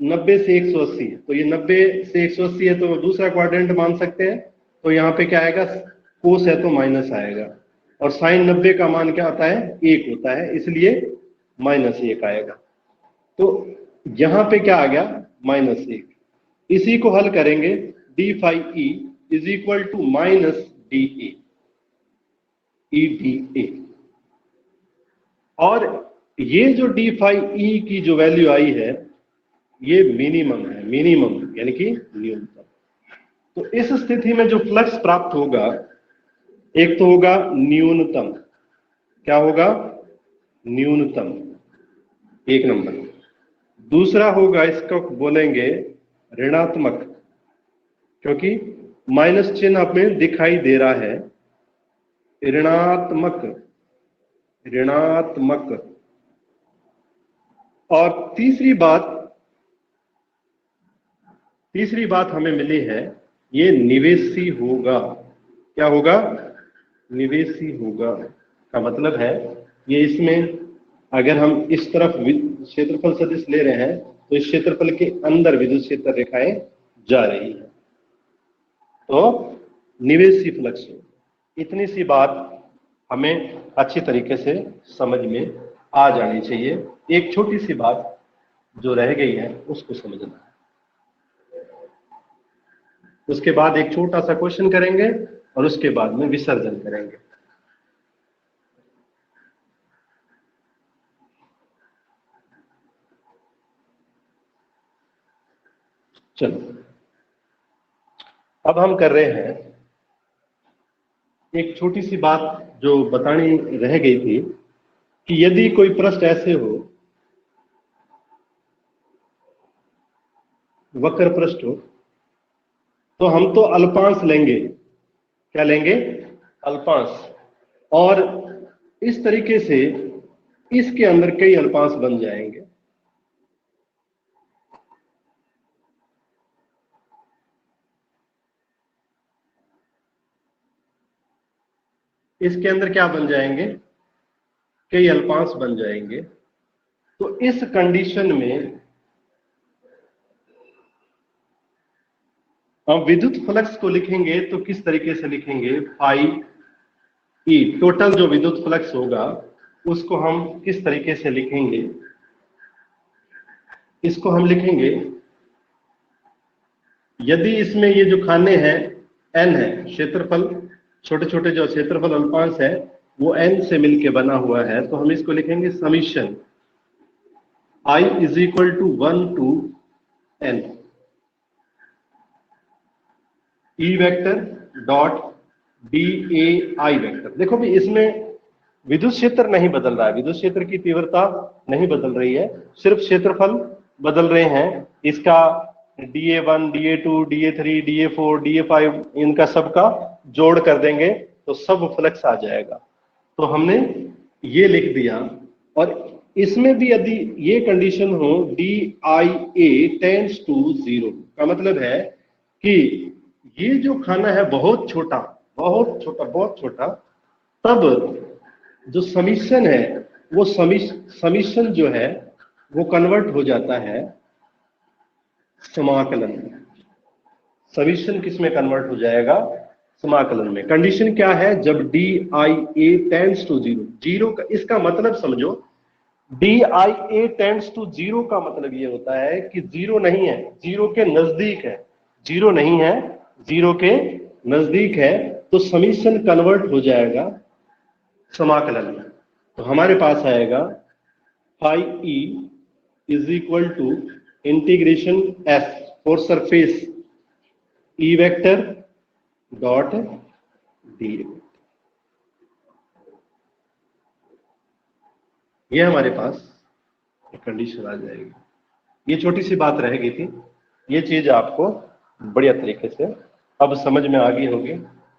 90 से 180। तो ये 90 से 180 है तो दूसरा क्वाड्रेंट मान सकते हैं। तो यहाँ पे क्या आएगा, कोस है तो माइनस आएगा। और साइन 90 का मान क्या होता है, 1 होता है, इसलिए -1 आएगा। तो यहां पे क्या आ गया, -1। इसी को हल करेंगे, d phi e is equal to -da EDA। और ये जो d phi e की जो वैल्यू आई है ये मिनिमम है, मिनिमम यानी कि न्यूनतम। तो इस स्थिति में जो फ्लक्स प्राप्त होगा, एक तो होगा न्यूनतम। क्या होगा, न्यूनतम, 1 नंबर। दूसरा होगा, इसको बोलेंगे ऋणात्मक, क्योंकि माइनस चिन्ह हमें दिखाई दे रहा है। ऋणात्मक, ऋणात्मक। और तीसरी बात हमें मिली है, ये निवेशी होगा। क्या होगा, निवेशी होगा। का मतलब है ये, इसमें अगर हम इस तरफ क्षेत्रफल सदिश ले रहे हैं तो इस क्षेत्रफल के अंदर विद्युत क्षेत्र रेखाएं जा रही है, तो निवेशी फ्लक्स हो। इतनी सी बात हमें अच्छी तरीके से समझ में आ जानी चाहिए। एक छोटी सी बात जो रह गई है उसको समझना है। उसके बाद एक छोटा सा क्वेश्चन करेंगे और उसके बाद में विसर्जन करेंगे। चलो, अब हम कर रहे हैं एक छोटी सी बात जो बतानी रह गई थी, कि यदि कोई पृष्ठ ऐसे हो, वक्र पृष्ठ हो, तो हम तो अल्पांश लेंगे। क्या लेंगे, अल्पांश। और इस तरीके से इसके अंदर कई अल्पांश बन जाएंगे। इसके अंदर क्या बन जाएंगे, कई अल्पांश बन जाएंगे। तो इस कंडीशन में हम विद्युत फ्लक्स को लिखेंगे तो किस तरीके से लिखेंगे, फाई ई, टोटल जो विद्युत फ्लक्स होगा उसको हम किस तरीके से लिखेंगे। इसको हम लिखेंगे, यदि इसमें ये जो खाने हैं n है, क्षेत्रफल, छोटे छोटे जो क्षेत्रफल अल्पांश है वो n से मिलके बना हुआ है, तो हम इसको लिखेंगे summation I is equal to 1 to n। E vector dot D A I vector. देखो भी इसमें विद्युत क्षेत्र नहीं बदल रहा है, विद्युत क्षेत्र की तीव्रता नहीं बदल रही है, सिर्फ क्षेत्रफल बदल रहे हैं। इसका DA1, DA2, DA3, DA4, DA5 इनका सबका जोड़ कर देंगे तो सब फ्लक्स आ जाएगा। तो हमने ये लिख दिया। और इसमें भी यदि ये कंडीशन हो DIA टेंड्स टू 0 का मतलब है कि ये जो खाना है बहुत छोटा बहुत छोटा बहुत छोटा, तब जो समीशन है वो समीशन जो है वो कन्वर्ट हो जाता है समाकलन में। समीशन किस में कन्वर्ट हो जाएगा? समाकलन में। कंडीशन क्या है? जब DIA टेंड्स टू 0, जीरो का इसका मतलब समझो, DIA टेंड्स टू 0 का मतलब ये होता है कि जीरो नहीं है, जीरो के नजदीक है, जीरो नहीं है, जीरो के नजदीक है, तो समीशन कन्वर्ट हो जाएगा समाकलन में। तो हमारे पास आएगा phi E is equal to integration S for surface E vector dot D. ये हमारे पास कंडीशन आ जाएगी। ये छोटी सी बात रह गई थी, ये चीज आपको बढ़िया तरीके से अब समझ में आ गई होगी।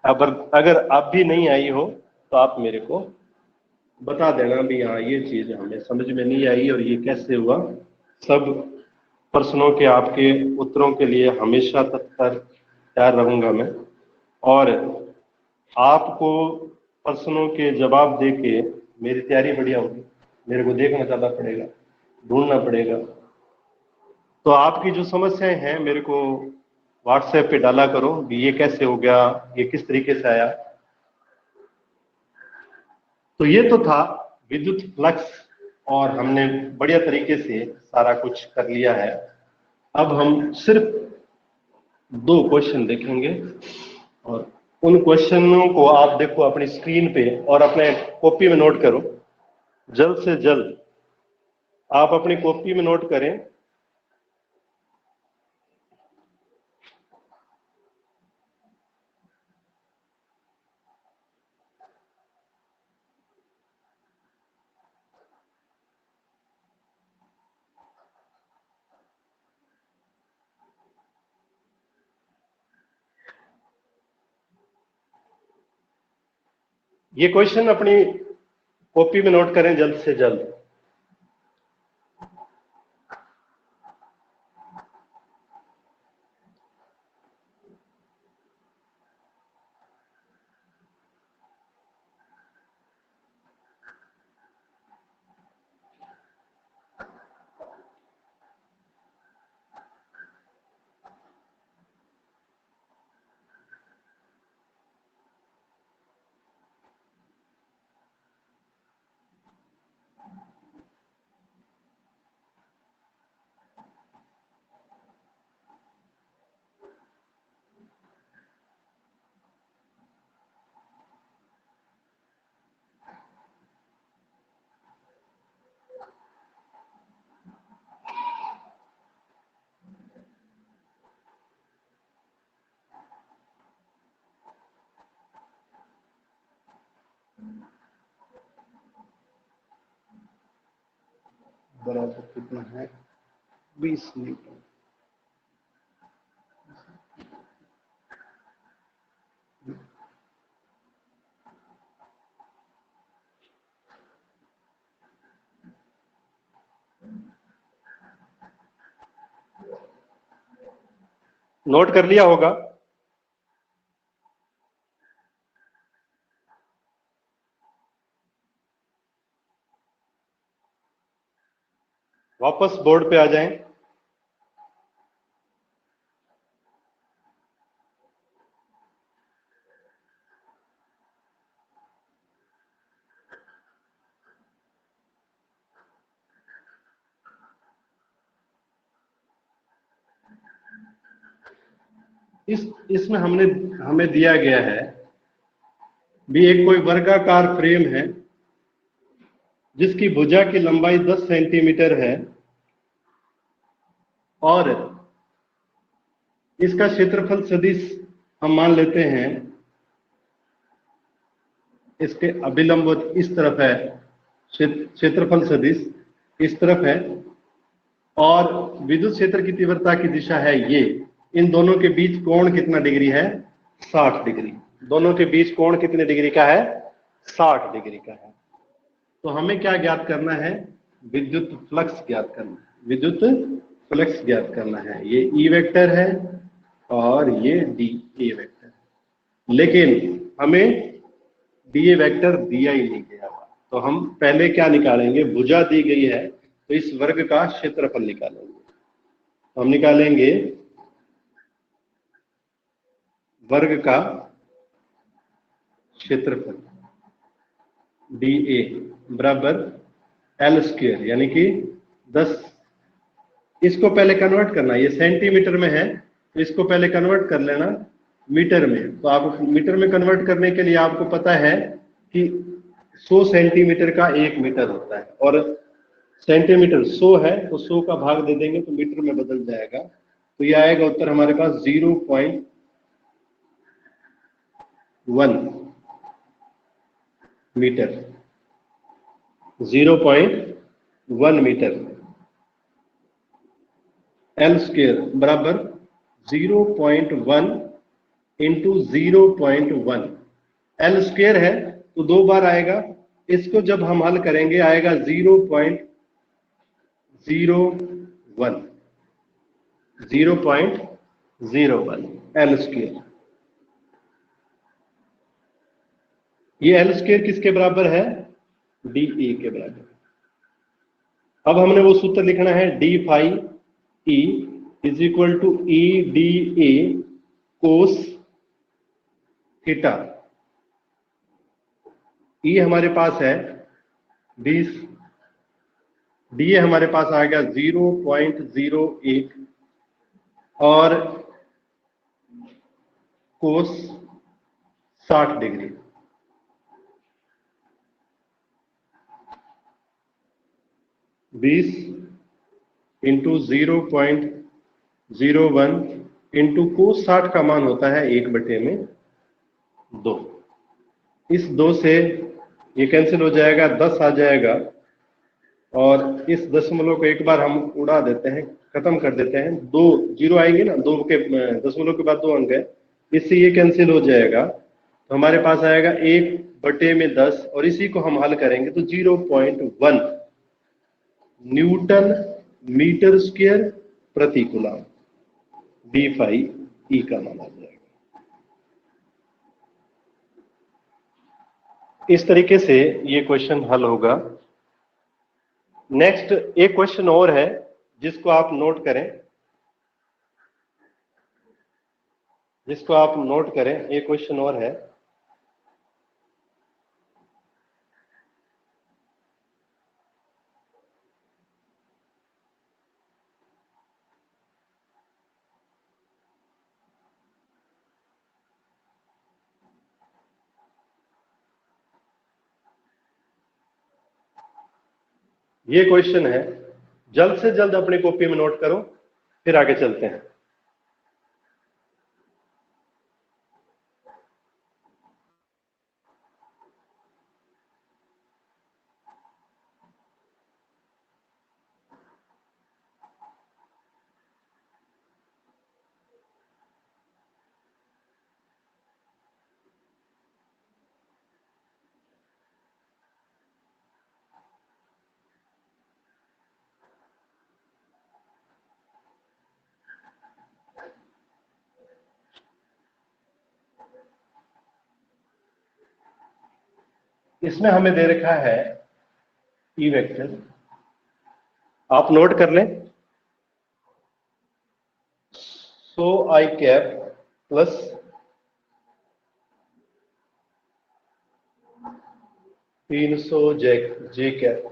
अब अगर अब भी नहीं आई हो तो आप मेरे को बता देना भी हाँ ये चीज हमें समझ में नहीं आई और ये कैसे हुआ। सब प्रश्नों के आपके उत्तरों के लिए हमेशा तत्पर तैयार रहूंगा मैं, और आपको प्रश्नों के जवाब देके मेरी तैयारी बढ़िया होगी। मेरे को देखना ज्यादा पड़ेगा, ढूंढना पड़ेगा। तो आपकी जो समस्याएं हैं मेरे को व्हाट्सएप पे डाला करो कि ये कैसे हो गया, ये किस तरीके से आया। तो ये तो था विद्युत फ्लक्स, और हमने बढ़िया तरीके से सारा कुछ कर लिया है। अब हम सिर्फ 2 क्वेश्चन देखेंगे, और उन क्वेश्चनों को आप देखो अपनी स्क्रीन पे और अपने कॉपी में नोट करो। जल्द से जल्द आप अपनी कॉपी में नोट करें। ये क्वेश्चन अपनी कॉपी में नोट करें जल्द से जल्द। बराबर कितना है? 20 न्यूटन। नोट कर लिया होगा। वापस बोर्ड पे आ जाएं। इसमें हमें दिया गया है भी एक कोई वर्गाकार फ्रेम है जिसकी भुजा की लंबाई 10 सेंटीमीटर है और इसका क्षेत्रफल सदिश हम मान लेते हैं इसके अभिलंब इस तरफ है, क्षेत्रफल सदिश इस तरफ है, और विद्युत क्षेत्र की तीव्रता की दिशा है ये। इन दोनों के बीच कोण कितना डिग्री है? 60 डिग्री। दोनों के बीच कोण कितने डिग्री का है? 60 डिग्री का है। तो हमें क्या ज्ञात करना है? विद्युत फ्लक्स ज्ञात करना है। विद्युत फ्लक्स ज्ञात करना है। ये ई वेक्टर है और ये डी ए वेक्टर है, लेकिन हमें डी ए वेक्टर दिया ही नहीं गया हुआ। तो हम पहले क्या निकालेंगे? भुजा दी गई है तो इस वर्ग का क्षेत्रफल निकालेंगे। तो हम निकालेंगे वर्ग का क्षेत्रफल डी ए बराबर एल स्क्वायर, यानी कि 10। इसको पहले कन्वर्ट करना, ये सेंटीमीटर में है तो इसको पहले कन्वर्ट कर लेना मीटर में। तो आप मीटर में कन्वर्ट करने के लिए आपको पता है कि 100 सेंटीमीटर का 1 मीटर होता है, और सेंटीमीटर 100 है तो 100 का भाग दे देंगे तो मीटर में बदल जाएगा। तो ये आएगा उत्तर हमारे पास 0.1 मीटर। 0.1 मीटर एल स्क्वायर बराबर 0.1 इंटू 0.1। एल स्क्वायर है तो 2 बार आएगा। इसको जब हम हल करेंगे आएगा 0.01 एल स्क्वायर। ये एल स्क्वायर किसके बराबर है? डी ए के बराबर। अब हमने वो सूत्र लिखना है, d phi E is equal to E D A cos theta. E हमारे पास है 20, डी ए हमारे पास आ गया 0.01 और कोस 60 डिग्री। बीस इंटू 0.01 इंटू कोस 60 का मान होता है 1/2। इस 2 से ये कैंसिल हो जाएगा, 10 आ जाएगा, और इस दशमलव को एक बार हम उड़ा देते हैं, खत्म कर देते हैं। 2 जीरो आएंगे ना, 2 के दशमलव के बाद 2 अंक है, इससे ये कैंसिल हो जाएगा। तो हमारे पास आएगा 1/10, और इसी को हम हल करेंगे तो 0.1 न्यूटन मीटर स्क्वायर प्रति कूलम डी फाई ई का मान आ जाएगा। इस तरीके से ये क्वेश्चन हल होगा। नेक्स्ट एक क्वेश्चन और है जिसको आप नोट करें, एक क्वेश्चन और है। ये क्वेश्चन है, जल्द से जल्द अपनी कॉपी में नोट करो, फिर आगे चलते हैं। इसमें हमें दे रखा है ई वेक्टर, आप नोट कर लें। सो आई कैप प्लस $300 जे कैप,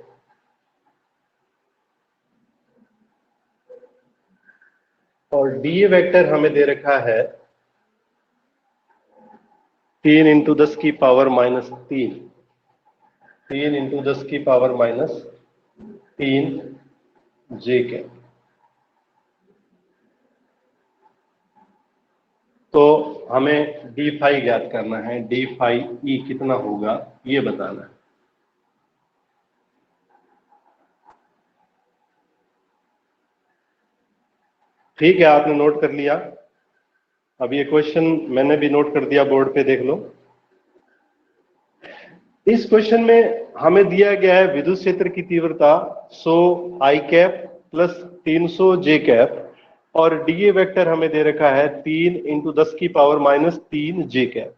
और डी वेक्टर हमें दे रखा है 3 × 10 की पावर -3, 3 × 10 की पावर -3 जे कैप। तो हमें डी फाई ज्ञात करना है, डी फाई ई कितना होगा ये बताना है। ठीक है, आपने नोट कर लिया। अब ये क्वेश्चन मैंने भी नोट कर दिया, बोर्ड पे देख लो। इस क्वेश्चन में हमें दिया गया है विद्युत क्षेत्र की तीव्रता 100 आई कैप प्लस 300 जे कैप, और डीए वेक्टर हमें दे रखा है 3 × 10⁻³ जे कैप।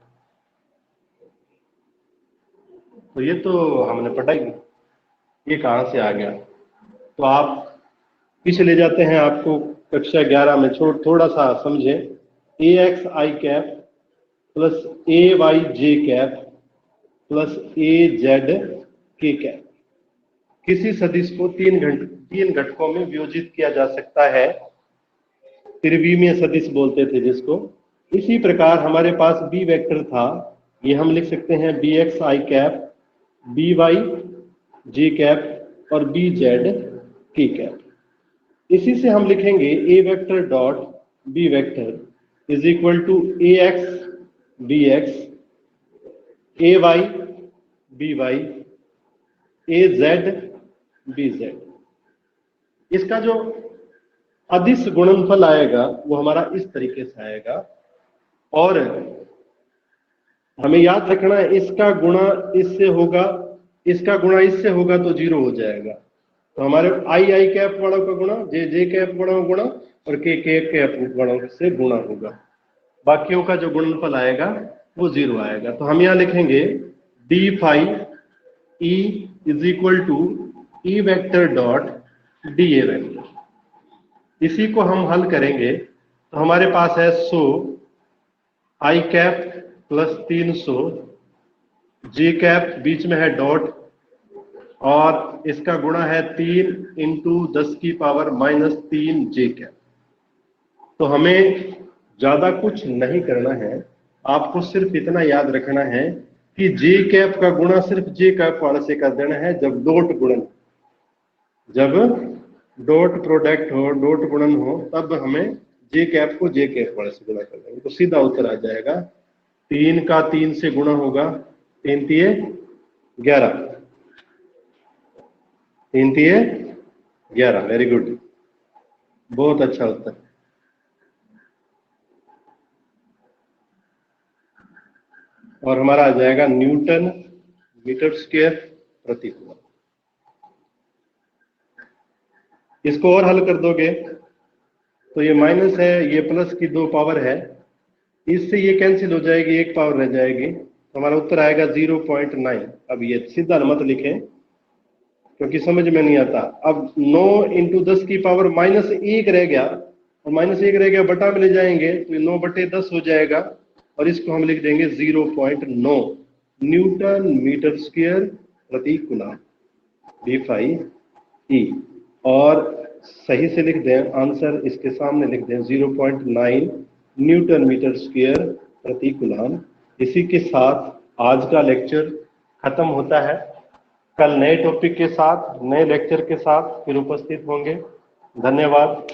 तो ये तो हमने पढ़ाई, ये कहां से आ गया? तो आप पीछे ले जाते हैं आपको कक्षा 11 में, थोड़ा सा समझे। ए x i cap plus A Y j cap plus A Z k cap, किसी सदिश को तीन घटकों में वियोजित किया जा सकता है, त्रिविमीय सदिश बोलते थे जिसको। इसी प्रकार हमारे पास बी वेक्टर था, ये हम लिख सकते हैं b x i cap, b y j cap और बी जेड के कैप। इसी से हम लिखेंगे a vector dot B vector is equal to a x b x, a y b y, a z b z. इसका जो अदिश गुणनफल आएगा वो हमारा इस तरीके से आएगा, और हमें याद रखना है इसका गुणा इससे होगा, इसका गुणा इससे होगा तो 0 हो जाएगा। तो हमारे आई आई कैप वालों का गुणा जे जे कैप वालों का गुणा और के कैप वालों से गुणा होगा, बाकियों का जो गुणनफल आएगा वो 0 आएगा। तो हम यहाँ लिखेंगे D phi E is equal to E vector dot D A vector. इसी को हम हल करेंगे तो हमारे पास है 100 आई कैप प्लस 300 जे कैप, बीच में है डॉट, और इसका गुणा है 3 × 10⁻³ जे कैप। तो हमें ज्यादा कुछ नहीं करना है, आपको सिर्फ इतना याद रखना है कि जे कैप का गुणा सिर्फ जे कैप वाले से कर देना है जब डॉट गुणन, जब डॉट प्रोडक्ट हो, डॉट गुणन हो, तब हमें जे कैप को जे कैप वाले से गुणा कर देंगे तो सीधा उत्तर आ जाएगा। 3 का 3 से गुणा होगा, 3 तिये 11, 3 तिये 11। वेरी गुड, बहुत अच्छा उत्तर। और हमारा आ जाएगा न्यूटन मीटर स्क्वायर प्रति कूलम। इसको और हल कर दोगे तो ये माइनस है, ये प्लस की 2 पावर है, इससे ये कैंसिल हो जाएगी, 1 पावर रह जाएगी, तो हमारा उत्तर आएगा 0.9। अब ये सीधा मत लिखें क्योंकि समझ में नहीं आता। अब 9 × 10⁻⁻1 रह गया, और -1 रह गया बटा में ले जाएंगे तो 9/10 हो जाएगा, और इसको हम लिख देंगे 0.9 न्यूटन मीटर स्क्वायर प्रति कूलम, डी फाई ई। और सही से लिख दें, आंसर इसके सामने लिख दें 0.9 न्यूटन मीटर स्क्वायर प्रति कूलम। इसी के साथ आज का लेक्चर खत्म होता है। कल नए टॉपिक के साथ, नए लेक्चर के साथ फिर उपस्थित होंगे। धन्यवाद।